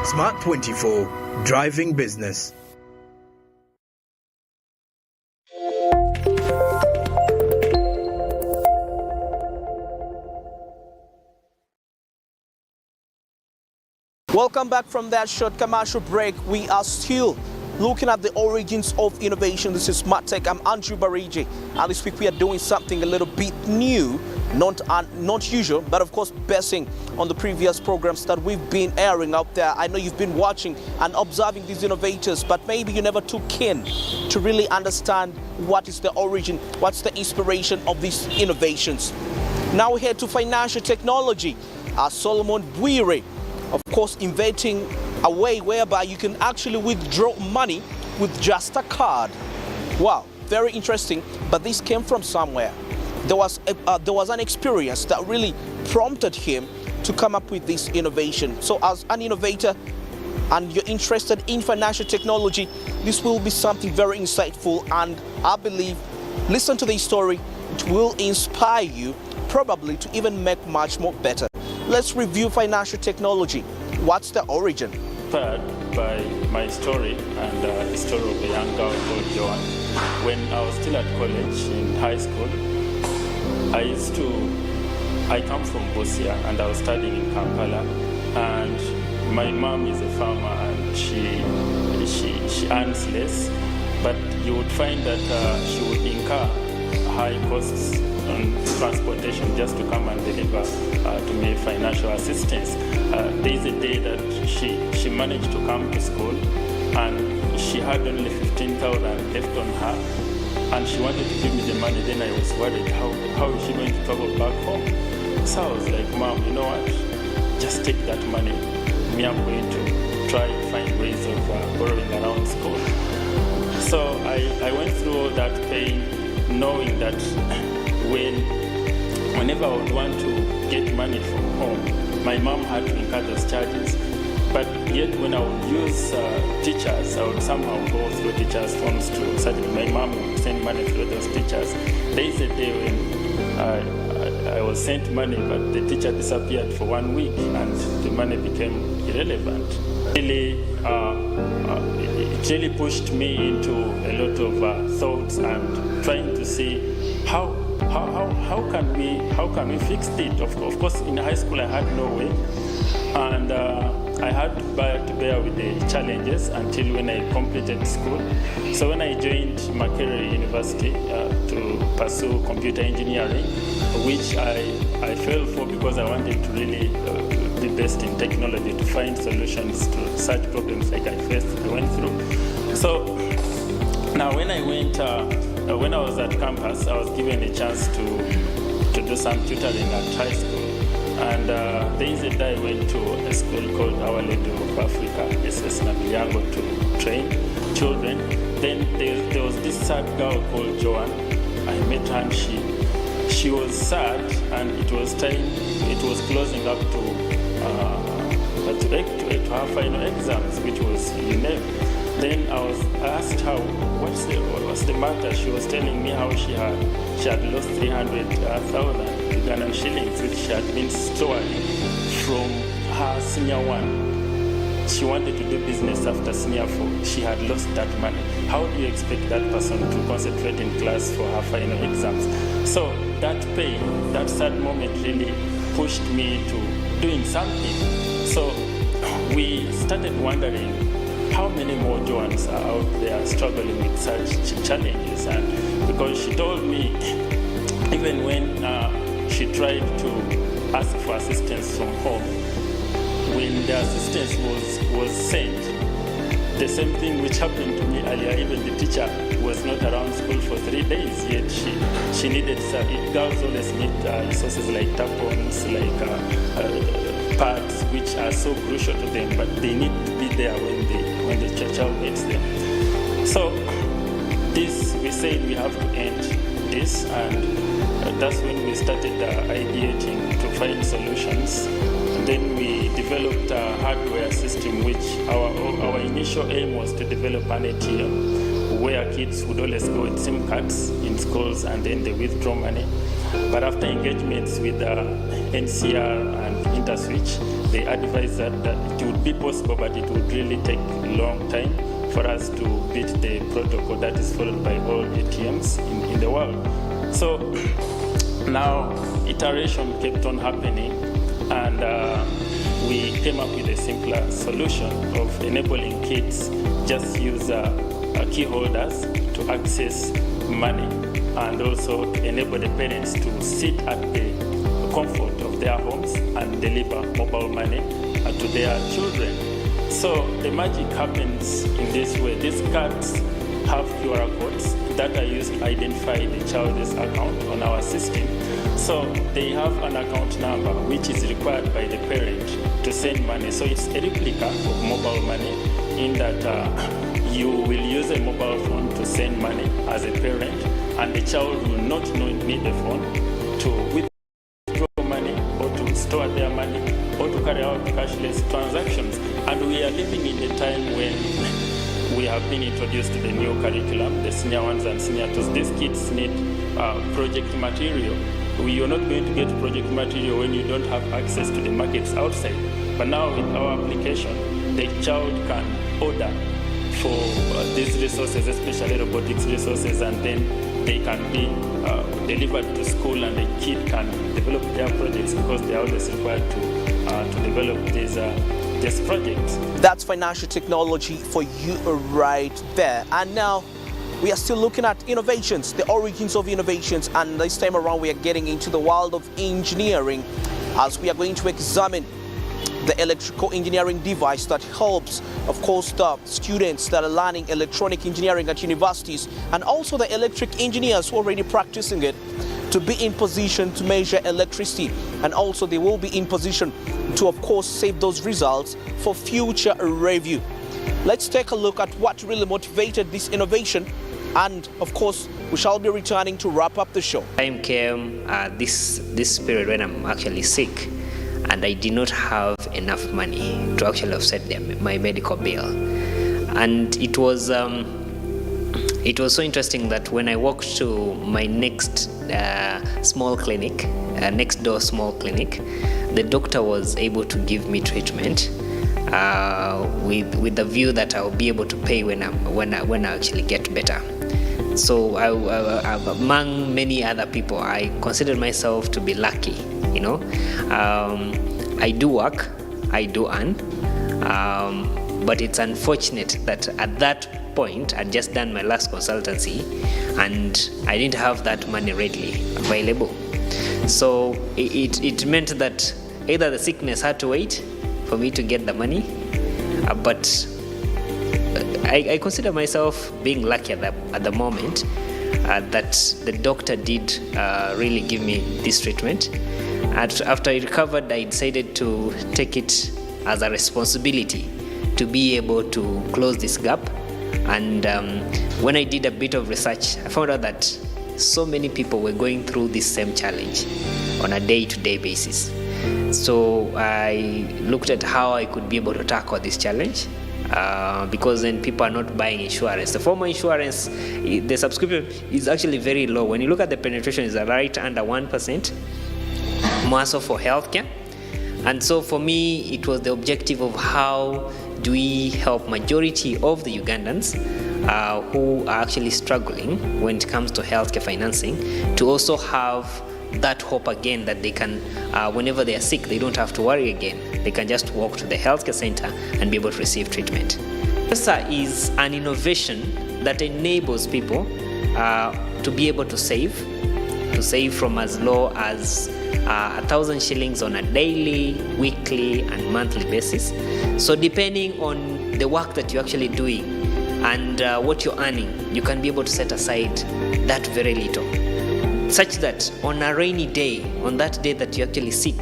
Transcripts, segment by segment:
Smart 24, driving business. Welcome back from that short commercial break. We are still looking at the origins of innovation. This is Smart Tech. I'm Andrew Barigi. And this week we are doing something a little bit new, not usual, but of course basing on the previous programs that we've been airing out there. I know you've been watching and observing these innovators, but maybe you never took in to really understand what is the origin, what's the inspiration of these innovations. Now we're here to financial technology. Solomon Bwire, of course, inventing a way whereby you can actually withdraw money with just a card. Wow, very interesting, but this came from somewhere. There was an experience that really prompted him to come up with this innovation. So as an innovator and you're interested in financial technology, this will be something very insightful, and I believe, listen to the story, it will inspire you probably to even make much more better. Let's review financial technology. What's the origin? Inspired by my story and the story of a young girl called Joan. When I was still at college in high school, I come from Busia and I was studying in Kampala, and my mom is a farmer and she earns less, but you would find that she would incur high costs on transportation just to come and deliver to me financial assistance. There is a day that she managed to come to school and she had only 15,000 left on her, and she wanted to give me the money. Then I was worried, how is she going to travel back home? So I was like, Mom, you know what, just take that money. Me, I'm going to try and find ways of borrowing around school. So I went through all that pain, knowing that whenever I would want to get money from home, my mom had to incur those charges. But yet when I would use teachers, I would somehow go through teachers' phones to suddenly my mom would send money through those teachers. There is a day when I was sent money, but the teacher disappeared for 1 week and the money became irrelevant. It really pushed me into a lot of thoughts and trying to see how can we fix it. Of course, in high school I had no way, and I had to bear with the challenges until when I completed school. So when I joined Makerere University to pursue computer engineering, which I fell for because I wanted to really be best in technology, to find solutions to such problems like I went through. So now when I was at campus, I was given a chance to do some tutoring at high school. And there is a day I went to a school called Our Lady of Africa, SS Nabilyango, to train children. Then there was this sad girl called Joan. I met her and she was sad, and it was closing up to her final exams, which was UNEP. Then I asked her, what's the matter? She was telling me how she had lost 300,000 Ugandan shillings, which she had been storing from her senior one. She wanted to do business after senior 4. She had lost that money. How do you expect that person to concentrate in class for her final exams? So that pain, that sad moment really pushed me to doing something. So we started wondering, how many more Joans are out there struggling with such challenges? And because she told me, even when she tried to ask for assistance from home, when the assistance was sent, the same thing which happened to me earlier, even the teacher was not around school for 3 days, yet she needed, girls always need resources like tampons, like pads, which are so crucial to them, but they need to be there when the child needs them. So we said we have to end this, and that's when we started ideating to find solutions. Then we developed a hardware system, which our initial aim was to develop an ATM where kids would always go with SIM cards in schools and then they withdraw money. But after engagements with NCR and InterSwitch, they advised that it would be possible, but it would really take a long time for us to beat the protocol that is followed by all ATMs in the world. So now iteration kept on happening, and we came up with a simpler solution of enabling kids just use key holders to access money, and also enable the parents to sit at the comfort of their homes and deliver mobile money to their children. So the magic happens in this way. These cards have QR codes that are used to identify the child's account on our system. So they have an account number which is required by the parent to send money. So it's a replica of mobile money in that you will use a mobile phone to send money as a parent, and the child will not need the phone to withdraw money or to store their money or to carry out cashless transactions. And we are living in a time when we have been introduced to the new curriculum, the senior ones and senior twos. These kids need project material. You're not going to get project material when you don't have access to the markets outside. But now with our application, the child can order for these resources, especially robotics resources, and then they can be delivered to school, and the kid can develop their projects because they are always required to develop these projects. That's financial technology for you right there. And now we are still looking at innovations, the origins of innovations, and this time around we are getting into the world of engineering, as we are going to examine the electrical engineering device that helps, of course, the students that are learning electronic engineering at universities, and also the electric engineers who are already practicing it, to be in position to measure electricity, and also they will be in position to, of course, save those results for future review. Let's take a look at what really motivated this innovation, and of course we shall be returning to wrap up the show. Time came this period when I'm actually sick, and I did not have enough money to actually offset my medical bill. And it was so interesting that when I walked to my next small clinic, next door small clinic, the doctor was able to give me treatment with the view that I'll be able to pay when I actually get better. So among many other people, I considered myself to be lucky. You know, I do work, I do earn, but it's unfortunate that at that point I'd just done my last consultancy and I didn't have that money readily available. So it meant that either the sickness had to wait for me to get the money, but I consider myself being lucky at the moment that the doctor did really give me this treatment. After I recovered, I decided to take it as a responsibility to be able to close this gap. And when I did a bit of research, I found out that so many people were going through this same challenge on a day-to-day basis. So I looked at how I could be able to tackle this challenge, because then people are not buying insurance. The former insurance, the subscription is actually very low. When you look at the penetration, it's right under 1%, more so for healthcare. And so for me, it was the objective of how do we help majority of the Ugandans who are actually struggling when it comes to healthcare financing, to also have that hope again that they can, whenever they are sick, they don't have to worry again. They can just walk to the healthcare center and be able to receive treatment. PESA is an innovation that enables people to be able to save from as low as 1,000 shillings on a daily, weekly, and monthly basis. So depending on the work that you're actually doing and what you're earning, you can be able to set aside that very little, such that on a rainy day, on that day that you're actually sick,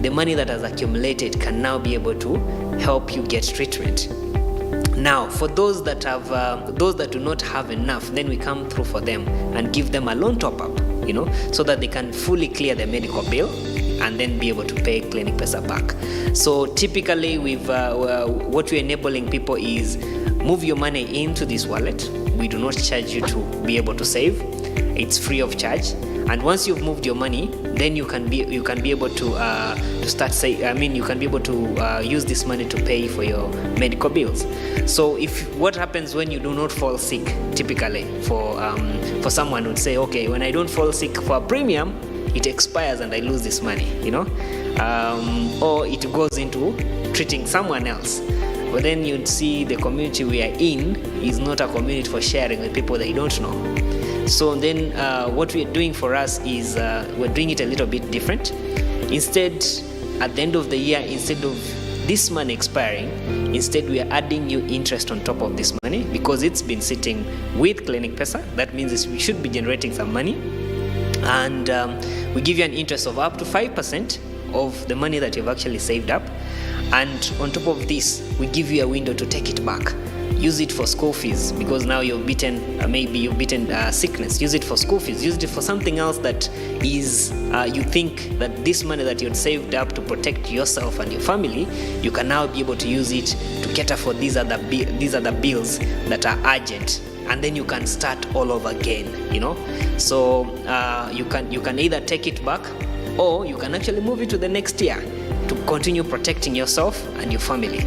the money that has accumulated can now be able to help you get treatment. Now, for those that do not have enough, then we come through for them and give them a loan top-up, you know, so that they can fully clear their medical bill and then be able to pay Clinic PESA back. So typically, what we're enabling people is move your money into this wallet. We do not charge you to be able to save. It's free of charge. And once you've moved your money, then you can be able to start you can be able to use this money to pay for your medical bills. So what happens when you do not fall sick, typically for someone would say, okay, when I don't fall sick for a premium, it expires and I lose this money, or it goes into treating someone else. But then you'd see the community we are in is not a community for sharing with people they don't know. So then what we're doing for us is we're doing it a little bit different. Instead, at the end of the year, instead of this money expiring, instead we are adding you interest on top of this money because it's been sitting with Clinic Pesa. That means we should be generating some money. And we give you an interest of up to 5% of the money that you've actually saved up. And on top of this, we give you a window to take it back. Use it for school fees because now you've beaten sickness. Use it for school fees. Use it for something else that is you think that this money that you'd saved up to protect yourself and your family, you can now be able to use it to cater for these other bills that are urgent. And then you can start all over again, So you can either take it back or you can actually move it to the next year to continue protecting yourself and your family.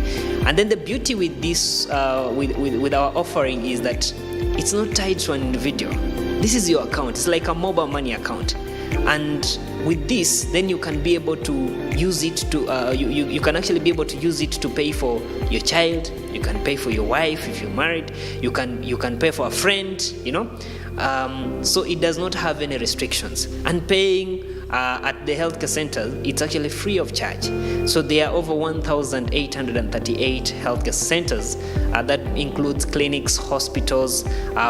And then the beauty with this, with our offering is that it's not tied to an individual. This is your account. It's like a mobile money account. And with this, then you can be able to use it to, you can actually be able to use it to pay for your child. You can pay for your wife if you're married. You can pay for a friend, So it does not have any restrictions. And paying at the healthcare centers, it's actually free of charge. So there are over 1,838 healthcare centers that includes clinics, hospitals,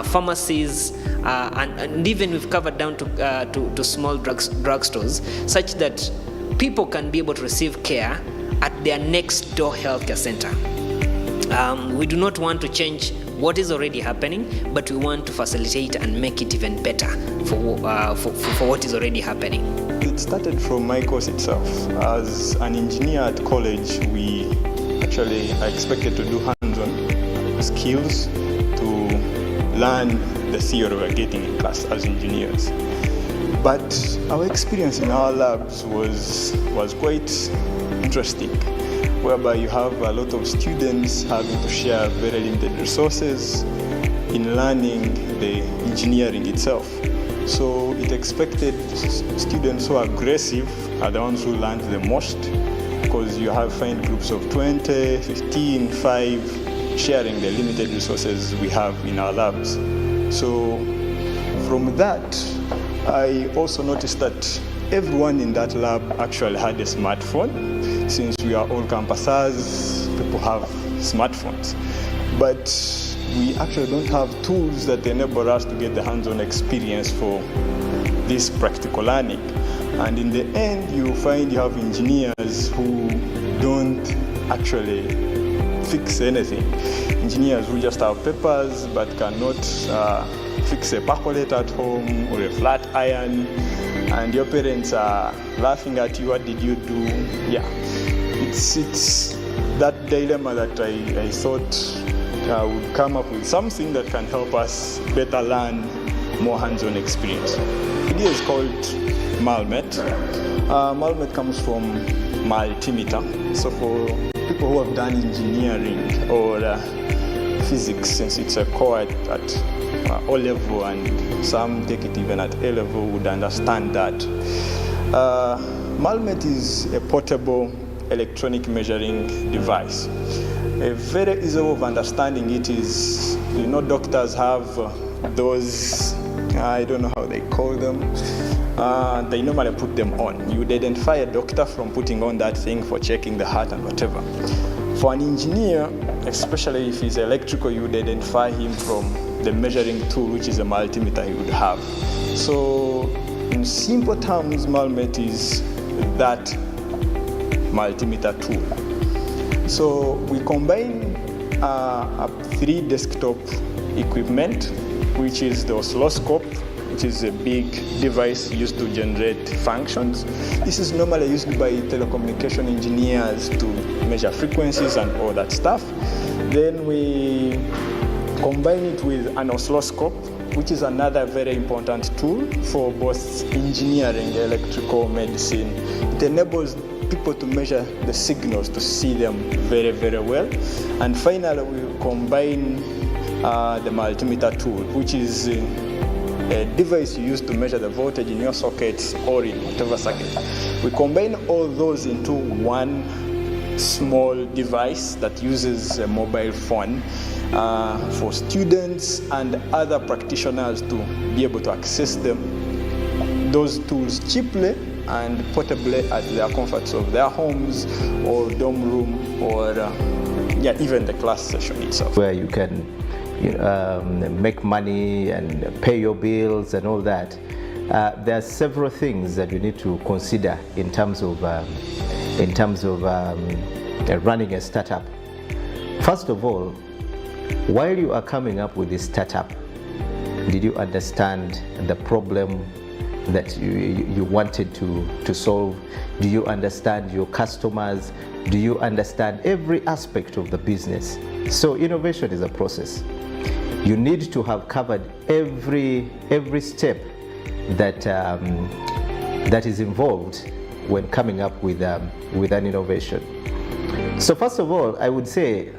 pharmacies, and even we've covered down to small drugstores, such that people can be able to receive care at their next door healthcare center. We do not want to change what is already happening, but we want to facilitate and make it even better for what is already happening. It started from my course itself. As an engineer at college, we actually are expected to do hands-on skills to learn the theory we're getting in class as engineers. But our experience in our labs was quite interesting, whereby you have a lot of students having to share very limited resources in learning the engineering itself. So it expected students who are aggressive are the ones who learned the most, because you find groups of 20, 15, 5 sharing the limited resources we have in our labs. So from that, I also noticed that everyone in that lab actually had a smartphone. Since we are all campusers, people have smartphones. But we actually don't have tools that enable us to get the hands-on experience for this practical learning. And in the end, you find you have engineers who don't actually fix anything. Engineers who just have papers but cannot fix a percolator at home or a flat iron, and your parents are laughing at you. What did you do? Yeah, it's that dilemma that I thought would come up with something that can help us better learn more hands-on experience. The idea is called Malmet. Malmet comes from multimeter. So for people who have done engineering or physics, since it's a core at O level and some take it even at A level, would understand that. Malmet is a portable electronic measuring device. A very easy way of understanding it is, doctors have those, I don't know how they call them, they normally put them on. You would identify a doctor from putting on that thing for checking the heart and whatever. For an engineer, especially if he's electrical, you would identify him from the measuring tool, which is a multimeter he would have. So in simple terms, Malmet is that multimeter tool. So we combine a 3 desktop equipment, which is the oscilloscope, which is a big device used to generate functions. This is normally used by telecommunication engineers to measure frequencies and all that stuff. Then we combine it with an oscilloscope, which is another very important tool for both engineering, electrical, medicine. It enables people to measure the signals, to see them very, very well. And finally, we combine the multimeter tool, which is a device you use to measure the voltage in your socket or in whatever circuit. We combine all those into one small device that uses a mobile phone for students and other practitioners to be able to access those tools cheaply and portably at their comforts of their homes or dorm room or even the class session itself. Where you can make money and pay your bills and all that. There are several things that you need to consider in terms of running a startup. First of all, while you are coming up with this startup, did you understand the problem that you wanted to solve? Do you understand your customers? Do you understand every aspect of the business? So innovation is a process. You need to have covered every step that is involved when coming up with an innovation. So first of all, I would say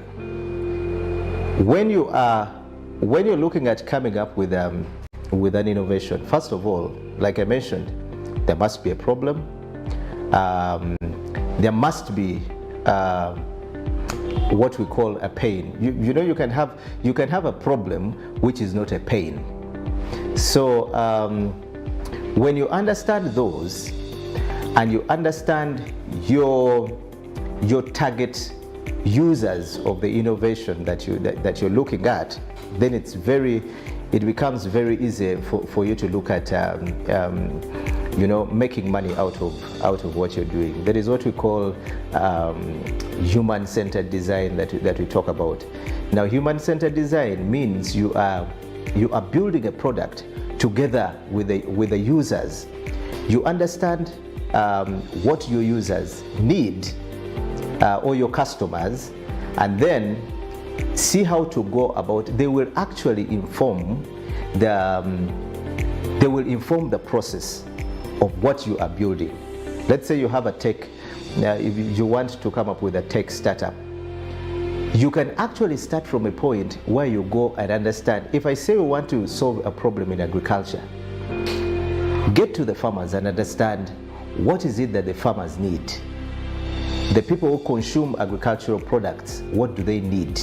when you're looking at coming up with an innovation, first of all, like I mentioned, there must be a problem. There must be what we call a pain. You can have a problem which is not a pain. So when you understand those and you understand your target users of the innovation that you're looking at, then it becomes very easy for you to look at making money out of what you're doing. That is what we call human-centered design that we talk about. Now, human-centered design means you are building a product together with the users. You understand what your users need or your customers, and then see how to go about. They will actually inform the process of what you are building. Let's say you have a tech, if you want to come up with a tech startup, you can actually start from a point where you go and understand. If I say we want to solve a problem in agriculture, get to the farmers and understand what is it that the farmers need. The people who consume agricultural products, what do they need?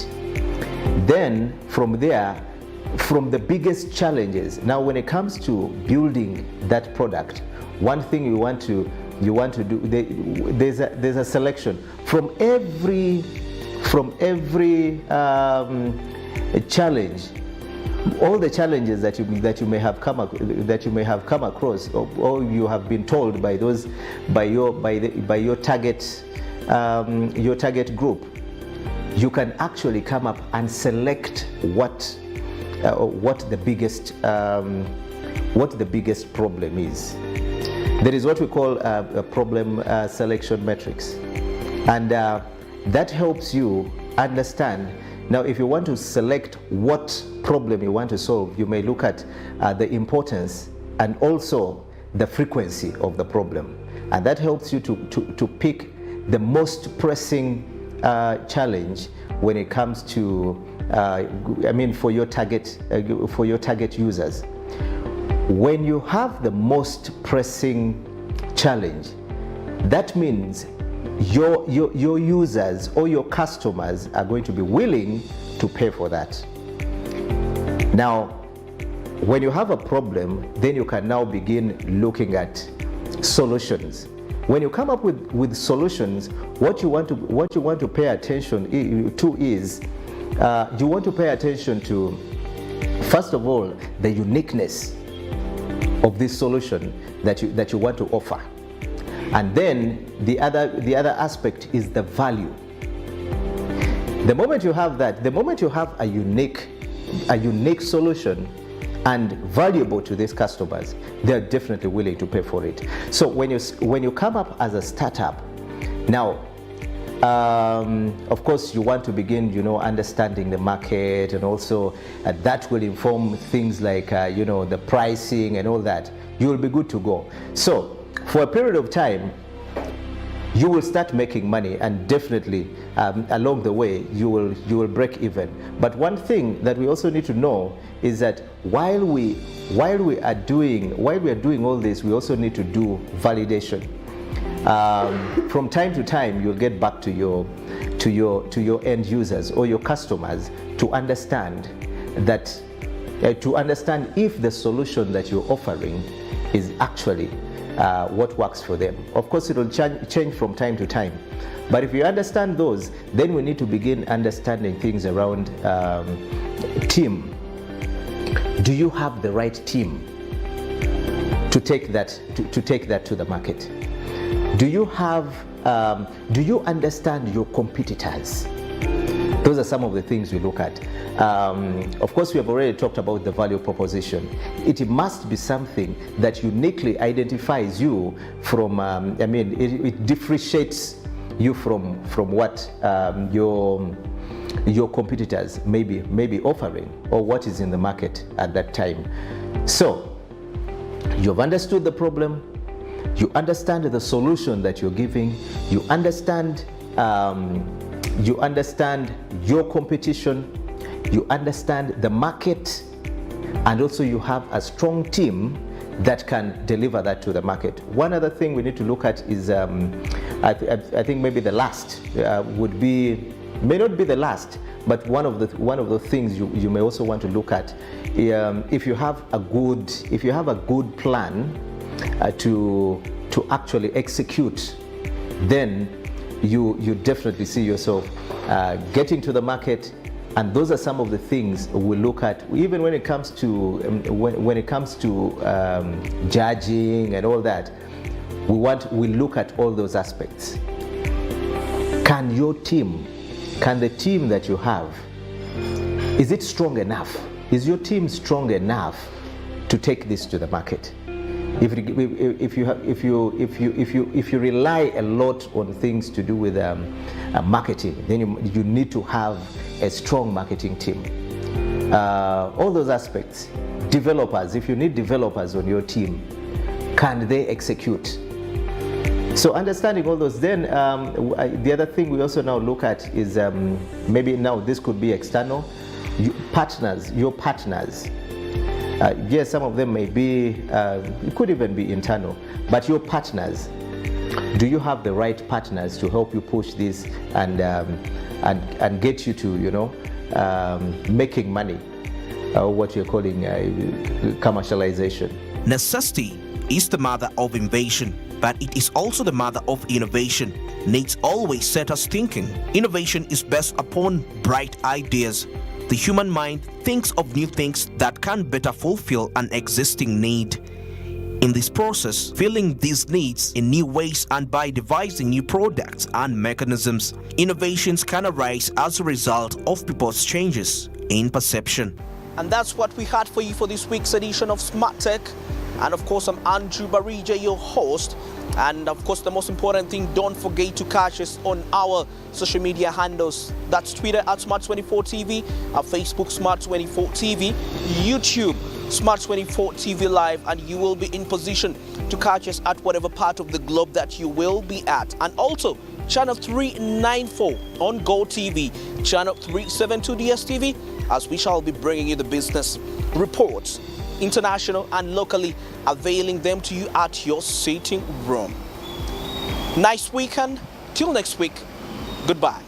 Then from there, from the biggest challenges, now when it comes to building that product, one thing you want to do, there's a selection from every challenge, all the challenges that you may have come across, or you have been told by your target group. You can actually come up and select what the biggest problem is. There is what we call a problem selection matrix, and that helps you understand. Now, if you want to select what problem you want to solve, you may look at the importance and also the frequency of the problem, and that helps you to pick the most pressing challenge when it comes to for your target users. When you have the most pressing challenge, that means your users or your customers are going to be willing to pay for that. Now, when you have a problem, then you can now begin looking at solutions. When you come up with solutions, what you want to pay attention to is you want to pay attention to, first of all, the uniqueness of this solution that you want to offer, and then the other aspect is the value. The moment you have that, the moment you have a unique solution and valuable to these customers, they're definitely willing to pay for it. So when you come up as a startup, now Of course, you want to begin, understanding the market, and also that will inform things like, the pricing and all that. You will be good to go. So, for a period of time, you will start making money, and definitely along the way you will break even. But one thing that we also need to know is that while we are doing all this, we also need to do validation. From time to time, you'll get back to your end users or your customers to understand that if the solution that you're offering is actually what works for them. Of course, it will change from time to time, but if you understand those, then we need to begin understanding things around team. Do you have the right team to take that to the market? Do you understand your competitors? Those are some of the things we look at. Of course, we have already talked about the value proposition. It must be something that uniquely identifies you from, it differentiates you from what your competitors may be offering, or what is in the market at that time. So, you've understood the problem, you understand the solution that you're giving, you understand your competition, you understand the market, and also you have a strong team that can deliver that to the market. One other thing we need to look at is, I think maybe the last may not be the last, but one of the things you may also want to look at, if you have a good plan to actually execute, then you definitely see yourself getting to the market. And those are some of the things we look at, even when it comes to judging and all that. We look at all those aspects. Can the team that you have, is it strong enough? Is your team strong enough to take this to the market? If you rely a lot on things to do with marketing, then you need to have a strong marketing team. All those aspects. Developers, if you need developers on your team, can they execute? So understanding all those, then the other thing we also now look at is maybe now this could be external. Your partners. Yes, some of them may be, it could even be internal, but your partners, do you have the right partners to help you push this and get you to, making money, what you're calling commercialization? Necessity is the mother of invention, but it is also the mother of innovation. Needs always set us thinking. Innovation is based upon bright ideas. The human mind thinks of new things that can better fulfill an existing need. In this process, filling these needs in new ways and by devising new products and mechanisms, innovations can arise as a result of people's changes in perception. And that's what we had for you for this week's edition of Smart Tech. And of course, I'm Andrew Barija, your host. And of course, the most important thing, don't forget to catch us on our social media handles. That's Twitter at Smart24TV, our Facebook Smart24TV, YouTube Smart24TV Live, and you will be in position to catch us at whatever part of the globe that you will be at. And also, channel 394 on GoTV, channel 372 DSTV, as we shall be bringing you the business reports, international and locally, availing them to you at your sitting room. Nice weekend. Till next week. Goodbye.